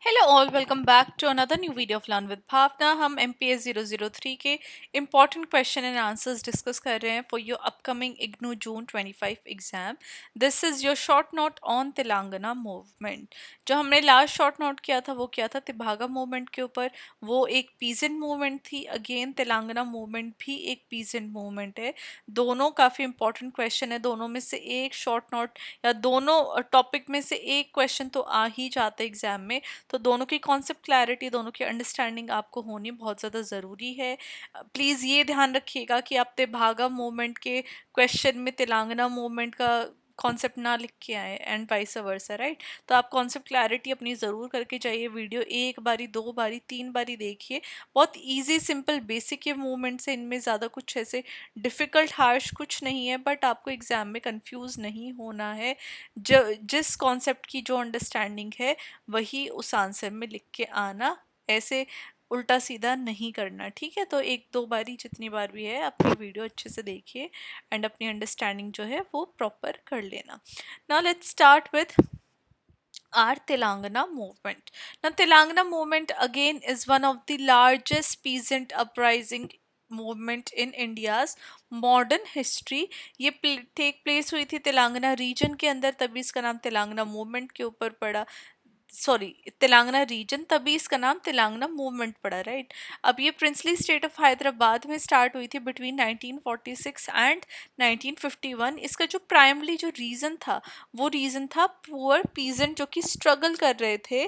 Hello all, welcome back to another new video of learn with Bhavna. हम MPS 003 के important question and answers discuss कर रहे हैं for your upcoming IGNOU June 25 exam. This is your short note on Telangana movement. जो हमने last short note किया था वो क्या था, तेभागा मूवमेंट के ऊपर। वो एक पीजेंट मूवमेंट थी। अगेन तेलंगाना मूवमेंट भी एक पीजेंट मूवमेंट है। दोनों काफ़ी इंपॉर्टेंट क्वेश्चन है। दोनों में से एक शॉर्ट नोट या दोनों टॉपिक में से एक क्वेश्चन तो आ ही जाता है एग्जाम में। तो दोनों की कॉन्सेप्ट क्लैरिटी, दोनों की अंडरस्टैंडिंग आपको होनी बहुत ज़्यादा ज़रूरी है। प्लीज़ ये ध्यान रखिएगा कि आप तेभागा मूवमेंट के क्वेश्चन में तेलंगाना मूवमेंट का कॉन्सेप्ट ना लिख के आए एंड वाइस वर्सा, राइट। तो आप कॉन्सेप्ट क्लैरिटी अपनी ज़रूर करके जाइए। वीडियो एक बारी, दो बारी, तीन बारी देखिए। बहुत इजी, सिंपल, बेसिक ये मूवमेंट्स है। इनमें ज़्यादा कुछ ऐसे डिफ़िकल्ट, हार्श कुछ नहीं है, बट आपको एग्ज़ाम में कंफ्यूज नहीं होना है। जिस कॉन्सेप्ट की जो अंडरस्टैंडिंग है वही उस आंसर में लिख के आना। ऐसे उल्टा सीधा नहीं करना, ठीक है। तो एक दो बारी, जितनी बार भी है, अपनी वीडियो अच्छे से देखिए एंड अपनी अंडरस्टैंडिंग जो है वो प्रॉपर कर लेना। Now let's start with our Telangana movement. Now, Telangana movement again is one of the largest peasant uprising movement in India's modern history. ये टेक प्लेस हुई थी तेलंगाना रीजन के अंदर, तभी इसका नाम तेलंगाना मूवमेंट के ऊपर पड़ा। सॉरी, तेलंगाना रीजन, तभी इसका नाम तेलंगाना मूवमेंट पड़ा, राइट। अब ये प्रिंसली स्टेट ऑफ हैदराबाद में स्टार्ट हुई थी बिटवीन 1946 एंड 1951। इसका जो प्राइमरी जो रीज़न था वो रीज़न था पुअर पीजेंट जो कि स्ट्रगल कर रहे थे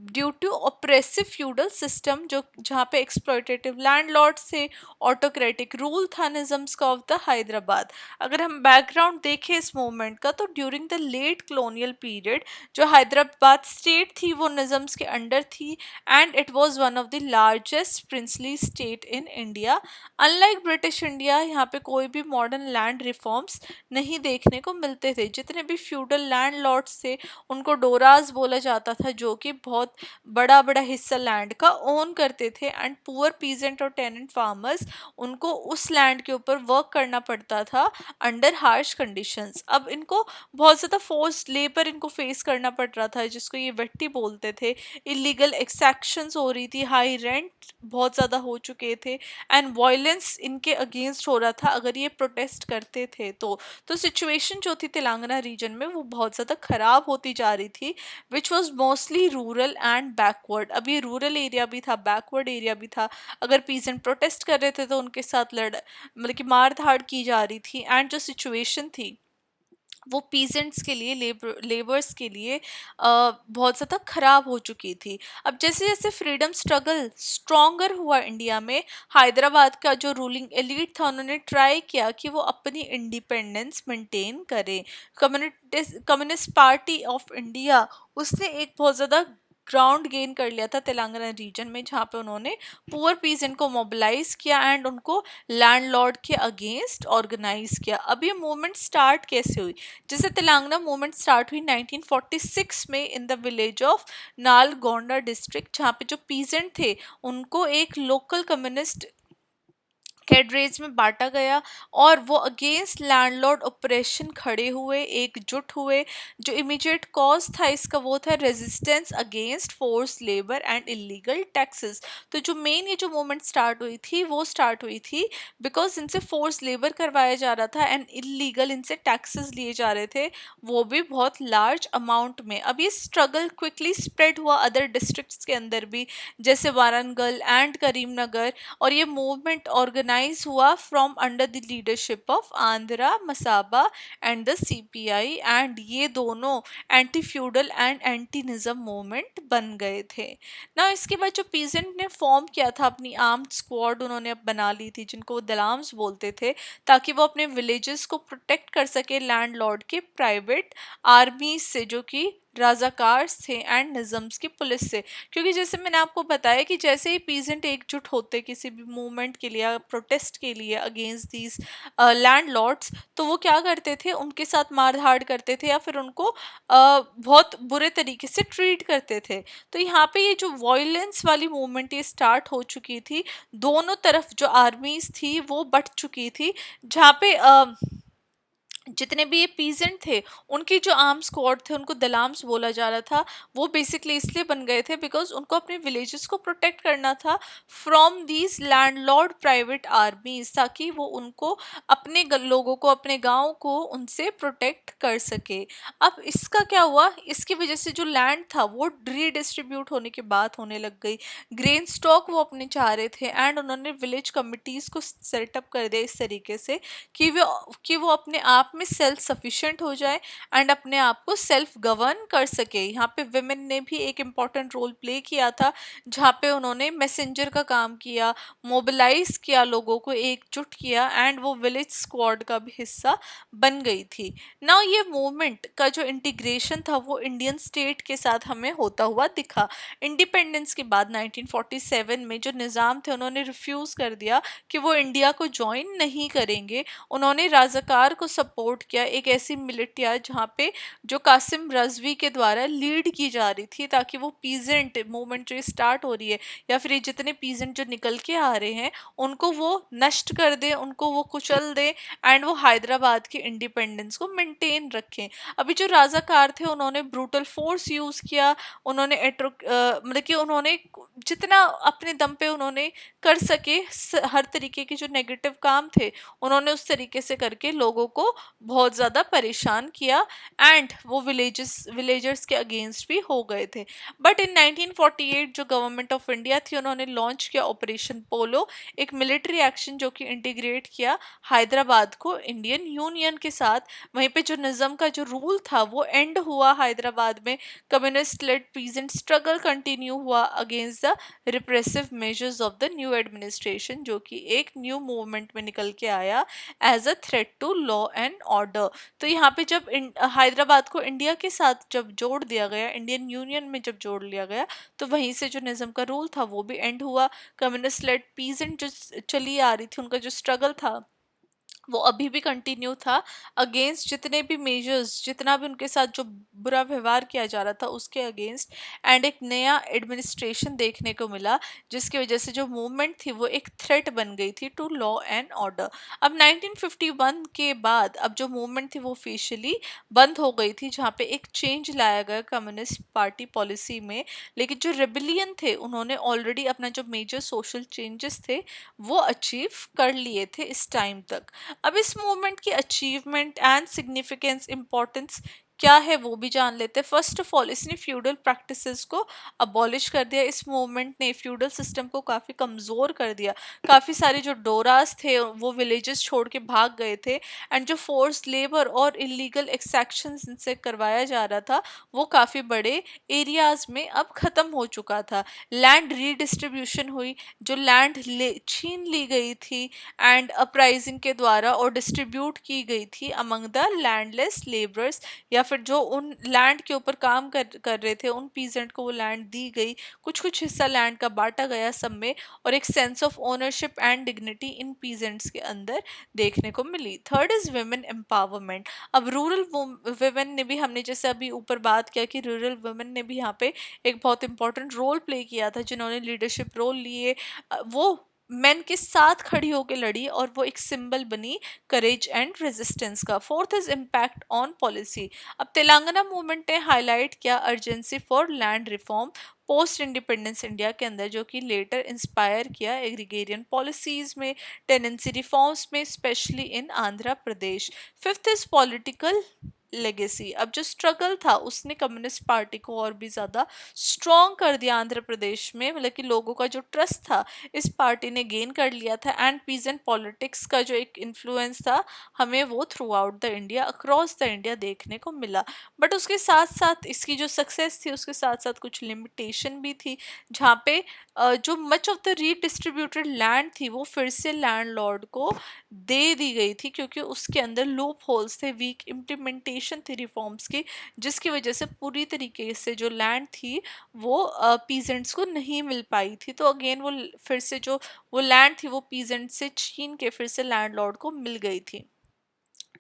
due to oppressive feudal system, जो जहाँ पे एक्सप्लॉयटेटिव लैंडलॉर्ड्स थे, ऑटोक्रेटिक रूल था निज़म्स का ऑफ द हैदराबाद। अगर हम बैकग्राउंड देखें इस मूवमेंट का, तो during the late colonial period जो हैदराबाद स्टेट थी वो निज़म्स के अंडर थी and it was one of the largest princely state in India. Unlike British India, यहाँ पे कोई भी मॉडर्न लैंड रिफॉर्म्स नहीं देखने को मिलते थे। जितने भी फ्यूडल लैंड लॉर्ड्स थे उनको डोराज बोला जाता था, जो कि बहुत बड़ा बड़ा हिस्सा लैंड का ओन करते थे एंड पुअर पीजेंट और टेनेंट फार्मर्स, उनको उस लैंड के ऊपर वर्क करना पड़ता था अंडर हार्श कंडीशंस। अब इनको बहुत ज़्यादा फोर्स्ड लेबर इनको फेस करना पड़ रहा था, जिसको ये वेट्टी बोलते थे। इलीगल एक्सैक्शंस हो रही थी, हाई रेंट बहुत ज़्यादा हो चुके थे एंड वायलेंस इनके अगेंस्ट हो रहा था अगर ये प्रोटेस्ट करते थे तो सिचुएशन जो थी तेलंगाना रीजन में वो बहुत ज़्यादा ख़राब होती जा रही थी, which was mostly rural and backward. अब ये रूरल एरिया भी था, बैकवर्ड एरिया भी था। अगर पीजेंट प्रोटेस्ट कर रहे थे तो उनके साथ मतलब कि मार धाड़ की जा रही थी एंड जो सिचुएशन थी वो पीजेंट्स के लिए, लेबर्स के लिए बहुत ज़्यादा ख़राब हो चुकी थी। अब जैसे जैसे फ्रीडम स्ट्रगल स्ट्रॉन्गर हुआ इंडिया में, हैदराबाद का जो रूलिंग एलिट था उन्होंने ट्राई किया कि वो अपनी इंडिपेंडेंस मेंटेन करे। कम्युनिस्ट पार्टी ऑफ इंडिया, उसने एक बहुत ज़्यादा ग्राउंड गेन कर लिया था तेलंगाना रीजन में, जहाँ पे उन्होंने पुअर पीजेंट को मोबिलाइज किया एंड उनको लैंडलॉर्ड के अगेंस्ट ऑर्गेनाइज किया। अब ये मूवमेंट स्टार्ट कैसे हुई? जैसे तेलंगाना मूवमेंट स्टार्ट हुई 1946 में in the village of Nalgonda district, जहाँ पे जो पीजेंट थे उनको एक लोकल कम्युनिस्ट कैडरेज में बांटा गया और वो अगेंस्ट लैंडलॉर्ड ऑपरेशन खड़े हुए, एकजुट हुए। जो इमीडिएट कॉज था इसका वो था resistance against force labour and illegal taxes. तो जो मेन ये जो मूवमेंट स्टार्ट हुई थी वो स्टार्ट हुई थी बिकॉज इनसे फोर्स लेबर करवाया जा रहा था एंड इलीगल इनसे टैक्सेस लिए जा रहे थे, वो भी बहुत लार्ज अमाउंट में। अब ये स्ट्रगल क्विकली स्प्रेड हुआ अदर डिस्ट्रिक्ट्स के अंदर भी, जैसे वारंगल एंड करीमनगर। और ये मूवमेंट ऑर्गेनाइज हुआ from under the leadership of Andhra Mahasabha and the CPI and ये दोनों anti feudal and anti Nizam movement बन गए थे ना। इसके बाद जो पीजेंट ने फॉर्म किया था अपनी आर्म्ड स्क्वाड उन्होंने अब बना ली थी, जिनको वो दलाम्स बोलते थे, ताकि वो अपने विलेजेस को प्रोटेक्ट कर सके लैंडलॉर्ड के प्राइवेट आर्मी से, जो कि राजाकार थे एंड निज़म्स की पुलिस से। क्योंकि जैसे मैंने आपको बताया कि जैसे ही पीजेंट एकजुट होते किसी भी मूवमेंट के लिए, प्रोटेस्ट के लिए अगेंस्ट दीज लैंडलॉर्ड्स, तो वो क्या करते थे, उनके साथ मारधाड़ करते थे या फिर उनको बहुत बुरे तरीके से ट्रीट करते थे। तो यहाँ पे ये जो वॉयलेंस वाली मूवमेंट ये स्टार्ट हो चुकी थी, दोनों तरफ जो आर्मीज थी वो बट चुकी थी, जहाँ पे जितने भी ये पीजेंट थे, उनकी जो आर्म स्क्वाड थे, उनको दलाम्स बोला जा रहा था, वो बेसिकली इसलिए बन गए थे बिकॉज उनको अपने विलेजेस को प्रोटेक्ट करना था फ्रॉम दीज लैंडलॉर्ड प्राइवेट आर्मीज, ताकि वो उनको अपने लोगों को, अपने गांव को उनसे प्रोटेक्ट कर सके। अब इसका क्या हुआ, इसकी वजह से जो लैंड था वो रीडिस्ट्रीब्यूट होने की बात होने लग गई। ग्रेन स्टॉक वो अपने चाह रहे थे एंड उन्होंने विलेज कमिटीज को सेटअप कर दिया इस तरीके से कि वो अपने आप में सेल्फ सफिशिएंट हो जाए एंड अपने आप को सेल्फ गवर्न कर सके। यहाँ पे विमेन ने भी एक इम्पॉर्टेंट रोल प्ले किया था, जहाँ पे उन्होंने मैसेंजर का काम किया, मोबिलाइज किया, लोगों को एकजुट किया एंड वो विलेज स्क्वाड का भी हिस्सा बन गई थी। नाउ ये मूवमेंट का जो इंटीग्रेशन था वो इंडियन स्टेट के साथ हमें होता हुआ दिखा। इंडिपेंडेंस के बाद 1947 में जो निज़ाम थे उन्होंने रिफ्यूज़ कर दिया कि वो इंडिया को ज्वाइन नहीं करेंगे। उन्होंने राजाकार को सपोर्ट किया, एक ऐसी मिलिटिया जहाँ पे जो कासिम रजवी के द्वारा लीड की जा रही थी, ताकि वो पीजेंट मूवमेंट जो स्टार्ट हो रही है या फिर ये जितने पीजेंट जो निकल के आ रहे हैं उनको वो नष्ट कर दे, उनको वो कुचल दे एंड वो हैदराबाद के इंडिपेंडेंस को मेंटेन रखें। अभी जो राजाकार थे उन्होंने ब्रूटल फोर्स यूज़ किया, उन्होंने मतलब कि उन्होंने जितना अपने दम पे उन्होंने कर सके हर तरीके के जो नेगेटिव काम थे उन्होंने उस तरीके से करके लोगों को बहुत ज़्यादा परेशान किया एंड वो विलेजर्स के अगेंस्ट भी हो गए थे। बट इन 1948 जो गवर्नमेंट ऑफ इंडिया थी उन्होंने लॉन्च किया ऑपरेशन पोलो, एक मिलिट्री एक्शन जो कि इंटीग्रेट किया हैदराबाद को इंडियन यूनियन के साथ। वहीं पे जो निज़ाम का जो रूल था वो एंड हुआ हैदराबाद में। Communist led peasant struggle continue हुआ against the repressive measures of the new administration, जो कि एक न्यू मूवमेंट में निकल के आया as a threat to law and order. तो यहाँ पे जब हैदराबाद को इंडिया के साथ जब जोड़ दिया गया, इंडियन यूनियन में जब जोड़ लिया गया, तो वहीं से जो निज़ाम का रूल था वो भी एंड हुआ। कम्युनिस्ट लेड पीजेंट जो चली आ रही थी, उनका जो स्ट्रगल था वो अभी भी कंटिन्यू था अगेंस्ट जितने भी मेजर्स, जितना भी उनके साथ जो बुरा व्यवहार किया जा रहा था उसके अगेंस्ट। एंड एक नया एडमिनिस्ट्रेशन देखने को मिला जिसकी वजह से जो मूवमेंट थी वो एक थ्रेट बन गई थी टू लॉ एंड ऑर्डर। अब 1951 के बाद अब जो मूवमेंट थी वो ऑफिशियली बंद हो गई थी, जहाँ पे एक चेंज लाया गया कम्युनिस्ट पार्टी पॉलिसी में। लेकिन जो रेबिलियन थे उन्होंने ऑलरेडी अपना जो मेजर सोशल चेंजेस थे वो अचीव कर लिए थे इस टाइम तक। अब इस मूवमेंट की अचीवमेंट एंड सिग्निफिकेंस इंपॉर्टेंस क्या है वो भी जान लेते हैं। फर्स्ट ऑफ ऑल इसने फ्यूडल प्रैक्टिसेस को अबॉलिश कर दिया। इस मूवमेंट ने फ्यूडल सिस्टम को काफ़ी कमज़ोर कर दिया। काफ़ी सारे जो डोरास थे वो विलेजेस छोड़ के भाग गए थे एंड जो फोर्स लेबर और इलीगल एक्सैक्शंस इनसे करवाया जा रहा था वो काफ़ी बड़े एरियाज में अब ख़त्म हो चुका था। लैंड रीडिस्ट्रीब्यूशन हुई, जो लैंड छीन ली गई थी एंड अपराइजिंग के द्वारा और डिस्ट्रीब्यूट की गई थी अमंग द लैंडलेस लेबरर्स, या फिर जो उन लैंड के ऊपर काम कर रहे थे उन पीजेंट को वो लैंड दी गई। कुछ कुछ हिस्सा लैंड का बांटा गया सब में, और एक sense of ownership and dignity in peasants के अंदर देखने को मिली। Third is women empowerment. अब रूरल वुमेन ने भी, हमने जैसे अभी ऊपर बात किया कि रूरल वुमेन ने भी यहाँ पे एक बहुत इंपॉर्टेंट रोल प्ले किया था, जिन्होंने लीडरशिप रोल लिए। वो मेन के साथ खड़ी होकर लड़ी और वो एक सिंबल बनी करेज एंड रेजिस्टेंस का। Fourth is impact on policy. अब तेलंगाना मूवमेंट ने हाईलाइट किया urgency for land reform post independence India के अंदर, जो कि लेटर इंस्पायर किया एग्रीगेरियन पॉलिसीज में, टेनेंसी रिफॉर्म्स में, specially in Andhra Pradesh. Fifth is political legacy. अब जो स्ट्रगल था उसने कम्युनिस्ट पार्टी को और भी ज़्यादा स्ट्रॉन्ग कर दिया आंध्र प्रदेश में, मतलब कि लोगों का जो ट्रस्ट था इस पार्टी ने गेन कर लिया था एंड पीजेंट पॉलिटिक्स का जो एक इन्फ्लुएंस था हमें वो through out the India, across the India देखने को मिला। बट उसके साथ साथ इसकी जो सक्सेस थी उसके साथ साथ कुछ लिमिटेशन भी थी, जहाँ पे जो much of the redistributed land थी वो फिर से लैंडलॉर्ड को दे दी गई थी, क्योंकि उसके अंदर लूप होल्स थे, वीक इम्प्लीमेंटेशन थी रिफॉर्म्स की, जिसकी वजह से पूरी तरीके से जो लैंड थी वो पीजेंट्स को नहीं मिल पाई थी। तो अगेन वो फिर से जो वो लैंड थी वो पीजेंट से छीन के फिर से लैंडलॉर्ड को मिल गई थी।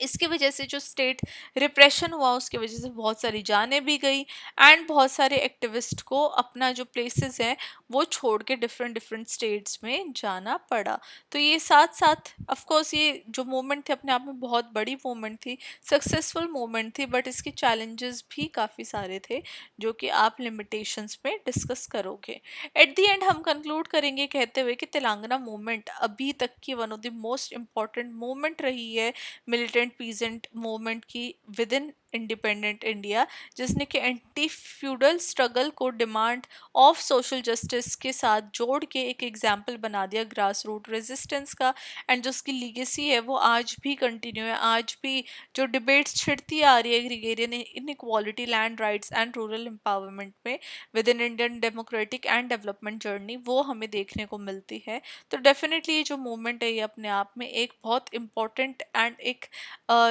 इसकी वजह से जो स्टेट रिप्रेशन हुआ उसकी वजह से बहुत सारी जानें भी गई एंड बहुत सारे एक्टिविस्ट को अपना जो प्लेसेस हैं वो छोड़ के डिफरेंट डिफरेंट स्टेट्स में जाना पड़ा। तो ये साथ साथ ऑफ कोर्स ये जो मूवमेंट थी अपने आप में बहुत बड़ी मूवमेंट थी, सक्सेसफुल मूवमेंट थी, बट इसके चैलेंजेस भी काफ़ी सारे थे जो कि आप लिमिटेशंस में डिस्कस करोगे। एट द एंड हम कंक्लूड करेंगे कहते हुए कि तेलंगाना मूवमेंट अभी तक की one of the most important movement रही है मिलिटेंट पीजेंट मूवमेंट की विद इन इंडिपेंडेंट इंडिया, जिसने कि एंटी फ्यूडल स्ट्रगल को डिमांड ऑफ सोशल जस्टिस के साथ जोड़ के एक एग्जाम्पल बना दिया ग्रास रूट रेजिस्टेंस का। एंड जो उसकी लीगेसी है वो आज भी कंटिन्यू है, आज भी जो डिबेट्स छिड़ती आ रही है agrarian inequality, land rights and rural empowerment में within Indian democratic and development journey, वो हमें देखने को मिलती है। तो डेफिनेटली ये जो मूवमेंट है ये अपने आप में एक बहुत इम्पॉर्टेंट एंड एक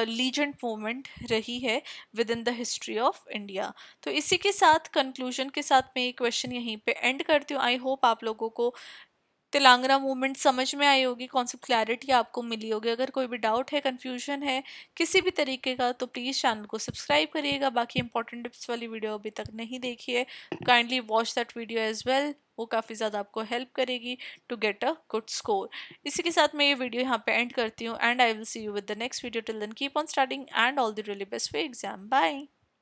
लीजेंड मूवमेंट रही है with in the history of India. तो इसी के साथ कंक्लूजन के साथ मैं ये क्वेश्चन यहीं पे एंड करती हूँ। आई होप आप लोगों को तेलंगाना मूवमेंट समझ में आई होगी, कॉन्सेप्ट क्लैरिटी आपको मिली होगी। अगर कोई भी डाउट है, कंफ्यूजन है किसी भी तरीके का, तो प्लीज़ चैनल को सब्सक्राइब करिएगा। बाकी इंपॉर्टेंट टिप्स वाली वीडियो अभी तक नहीं देखी है, kindly watch that video as well, वो काफ़ी ज़्यादा आपको हेल्प करेगी to get a good score. इसी के साथ मैं ये वीडियो यहाँ पे एंड करती हूँ and I will see you with the next video. Till then keep on studying and all the really best for exam. Bye.